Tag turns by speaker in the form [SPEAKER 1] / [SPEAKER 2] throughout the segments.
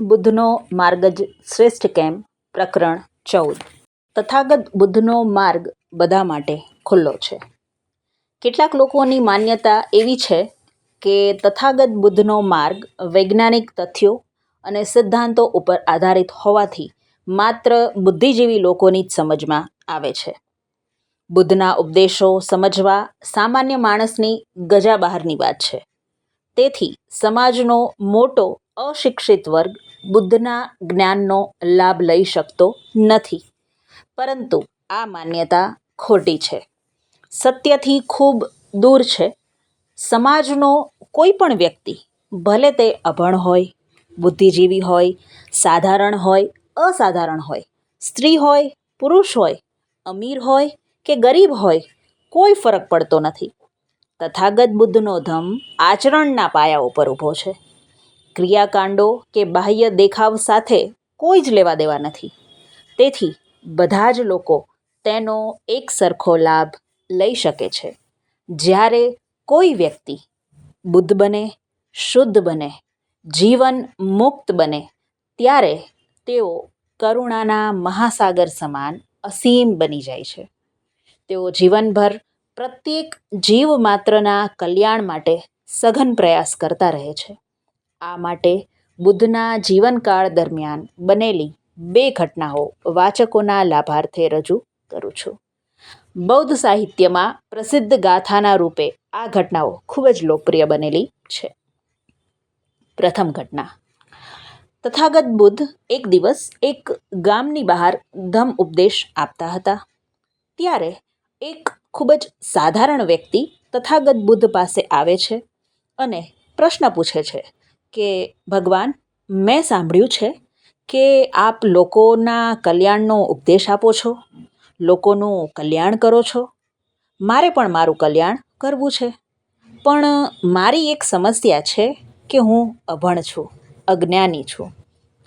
[SPEAKER 1] બુદ્ધનો માર્ગ જ શ્રેષ્ઠ કેમ પ્રકરણ 14. તથાગત બુદ્ધનો માર્ગ બધા માટે ખુલ્લો છે. કેટલાક લોકોની માન્યતા એવી છે કે તથાગત બુદ્ધનો માર્ગ વૈજ્ઞાનિક તથ્યો અને સિદ્ધાંતો ઉપર આધારિત હોવાથી માત્ર બુદ્ધિજીવી લોકોની જ સમજમાં આવે છે. બુદ્ધના ઉપદેશો સમજવા સામાન્ય માણસની ગજા બહારની વાત છે. તેથી સમાજનો મોટો અશિક્ષિત વર્ગ બુદ્ધના જ્ઞાનનો લાભ લઈ શકતો નથી. પરંતુ આ માન્યતા ખોટી છે, સત્યથી ખૂબ દૂર છે. સમાજનો કોઈ પણ વ્યક્તિ, ભલે તે અભણ હોય, બુદ્ધિજીવી હોય, સાધારણ હોય, અસાધારણ હોય, સ્ત્રી હોય, પુરુષ હોય, અમીર હોય કે ગરીબ હોય, કોઈ ફરક પડતો નથી. તથાગત બુદ્ધનો ધમ્મ આચરણના પાયા ઉપર ઊભો છે. ક્રિયાકાંડો કે બાહ્ય દેખાવ સાથે કોઈ જ લેવા દેવા નથી. તેથી બધા જ લોકો તેનો એક સરખો લાભ લઈ શકે છે. જ્યારે કોઈ વ્યક્તિ બુદ્ધ બને, શુદ્ધ બને, જીવન મુક્ત બને, ત્યારે તેઓ કરુણાના મહાસાગર સમાન અસીમ બની જાય છે. તેઓ જીવનભર પ્રત્યેક જીવ માત્રના કલ્યાણ માટે સઘન પ્રયાસ કરતા રહે છે. આ માટે બુદ્ધના જીવનકાળ દરમિયાન બનેલી 2 ઘટનાઓ વાચકોના લાભાર્થે રજૂ કરું છું. બૌદ્ધ સાહિત્યમાં પ્રસિદ્ધ ગાથાના રૂપે આ ઘટનાઓ ખૂબ જ લોકપ્રિય બનેલી છે. પ્રથમ ઘટના. તથાગત બુદ્ધ એક દિવસ એક ગામની બહાર ધમ્મ ઉપદેશ આપતા હતા. ત્યારે એક ખૂબ જ સાધારણ વ્યક્તિ તથાગત બુદ્ધ પાસે આવે છે અને પ્રશ્ન પૂછે છે કે ભગવાન, મેં સાંભળ્યું છે કે આપ લોકોના કલ્યાણનો ઉપદેશ આપો છો, લોકોનું કલ્યાણ કરો છો. મારે પણ મારું કલ્યાણ કરવું છે, પણ મારી એક સમસ્યા છે કે હું અભણ છું, અજ્ઞાની છું.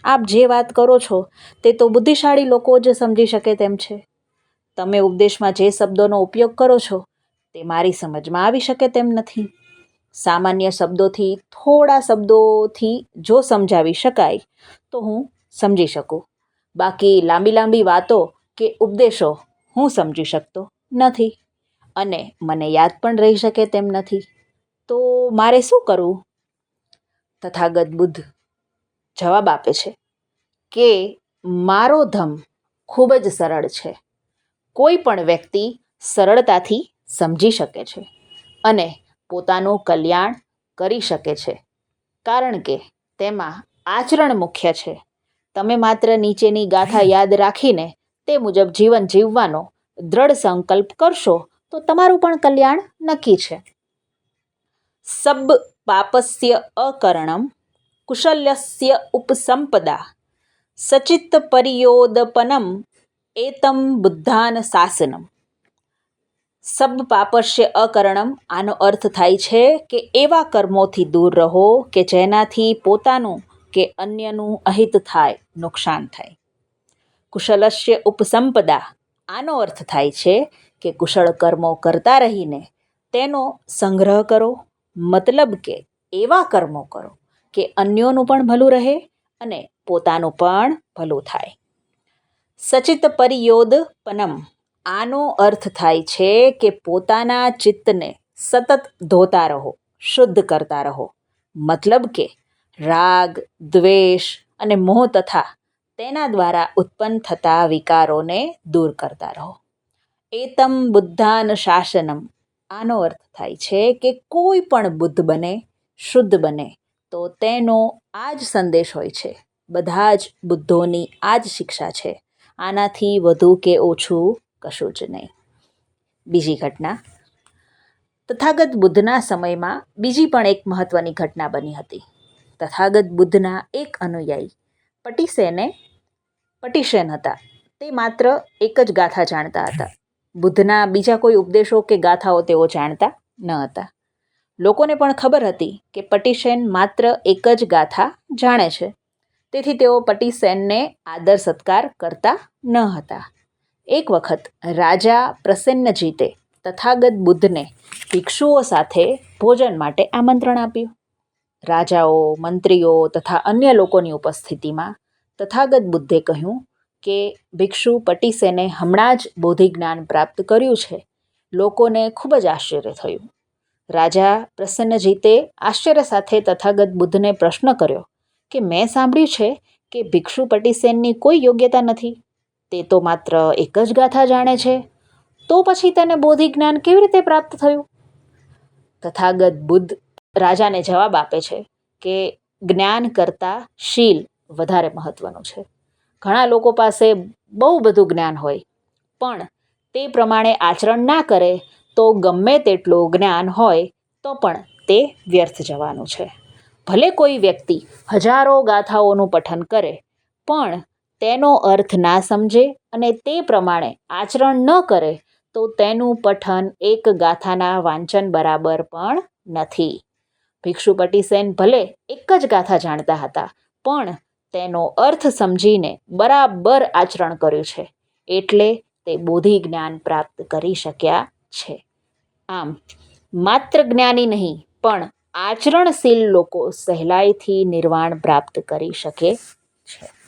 [SPEAKER 1] આપ જે વાત કરો છો તે તો બુદ્ધિશાળી લોકો જ સમજી શકે તેમ છે. તમે ઉપદેશમાં જે શબ્દોનો ઉપયોગ કરો છો તે મારી સમજમાં આવી શકે તેમ નથી. સામાન્ય શબ્દોથી, થોડા શબ્દોથી જો સમજાવી શકાય તો હું સમજી શકું. બાકી લાંબી લાંબી વાતો કે ઉપદેશો હું સમજી શકતો નથી અને મને યાદ પણ રહી શકે તેમ નથી. તો મારે શું કરવું? તથાગત બુદ્ધ જવાબ આપે છે કે મારો ધમ્મ ખૂબ જ સરળ છે. કોઈ પણ વ્યક્તિ સરળતાથી સમજી શકે છે અને પોતાનું કલ્યાણ કરી શકે છે, કારણ કે તેમાં આચરણ મુખ્ય છે. તમે માત્ર નીચેની ગાથા યાદ રાખીને તે મુજબ જીવન જીવવાનો દ્રઢ સંકલ્પ કરશો તો તમારું પણ કલ્યાણ નક્કી છે. સબ્બ પાપસ્ય અકરણમ કુશલ્યસ્ય ઉપસંપદા સચિત્ત પરિયોદપનમ એતમ બુદ્ધાન શાસનમ. સબ પાપસ્ય અકરણમ, આનો અર્થ થાય છે કે એવા કર્મોથી દૂર રહો કે જેનાથી પોતાનું કે અન્યનું અહિત થાય, નુકસાન થાય. કુશલસ્ય ઉપસંપદા, આનો અર્થ થાય છે કે કુશળ કર્મો કરતા રહીને તેનો સંગ્રહ કરો, મતલબ કે એવા કર્મો કરો કે અન્યોનું પણ ભલું રહે અને પોતાનું પણ ભલું થાય. સચિત પરિયોદપનમ, આનો અર્થ થાય છે કે પોતાના ચિત્તને સતત ધોતા રહો, શુદ્ધ કરતા રહો. મતલબ કે રાગ, દ્વેષ અને મોહ તથા તેના દ્વારા ઉત્પન્ન થતા વિકારોને દૂર કરતા રહો. એતમ બુદ્ધાન શાસનમ, આનો અર્થ થાય છે કે કોઈ પણ બુદ્ધ બને, શુદ્ધ બને તો તેનો આ જ સંદેશ હોય છે. બધા જ બુદ્ધોની આ જ શિક્ષા છે. આનાથી વધુ કે ઓછું કશું જ નહીં. બીજી ઘટના. તથાગત બુદ્ધના સમયમાં બીજી પણ એક મહત્ત્વની ઘટના બની હતી. તથાગત બુદ્ધના એક અનુયાયી પટિશેન હતા. તે માત્ર એક જ ગાથા જાણતા હતા. બુદ્ધના બીજા કોઈ ઉપદેશો કે ગાથાઓ તેઓ જાણતા ન હતા. લોકોને પણ ખબર હતી કે પટિશેન માત્ર એક જ ગાથા જાણે છે. તેથી તેઓ પટિશેનને આદર સત્કાર કરતા ન હતા. એક વખત રાજા રાજાઓ, મંત્રીઓ તથા અન્ય લોકોની ઉપસ્થિતિમાં તથાગત બુદ્ધે કહ્યું કે ભિક્ષુ પટીસેને હમણાં જ બોધિ જ્ઞાન પ્રાપ્ત કર્યું છે. લોકોને ખૂબ જ આશ્ચર્ય થયું. રાજા પ્રસન્નજીતે આશ્ચર્ય સાથે તથાગત બુદ્ધને પ્રશ્ન કર્યો કે મેં સાંભળ્યું છે કે ભિક્ષુ પટીસેનની કોઈ યોગ્યતા નથી. તે તો માત્ર એક જ ગાથા જાણે છે. તો પછી તેને બોધિ જ્ઞાન કેવી રીતે પ્રાપ્ત થયું? તથાગત બુદ્ધ રાજાને જવાબ આપે છે કે જ્ઞાન કરતાં શીલ વધારે મહત્વનું છે. ઘણા લોકો પાસે બહુ બધું જ્ઞાન હોય પણ તે પ્રમાણે આચરણ ના કરે તો ગમે તેટલું જ્ઞાન હોય તો પણ તે વ્યર્થ જવાનું છે. ભલે કોઈ વ્યક્તિ હજારો ગાથાઓનું પઠન કરે પણ તેનો અર્થ ના સમજે અને તે પ્રમાણે આચરણ ન કરે તો તેનું પઠન એક ગાથાના વાંચન બરાબર પણ નથી. ભિક્ષુ પટીસેન ભલે એક જ ગાથા જાણતા હતા પણ તેનો અર્થ સમજીને બરાબર આચરણ કર્યું છે એટલે તે બોધિ જ્ઞાન પ્રાપ્ત કરી શક્યા છે. આમ માત્ર જ્ઞાની નહીં પણ આચરણશીલ લોકો સહેલાઈથી નિર્વાણ પ્રાપ્ત કરી શકે છે.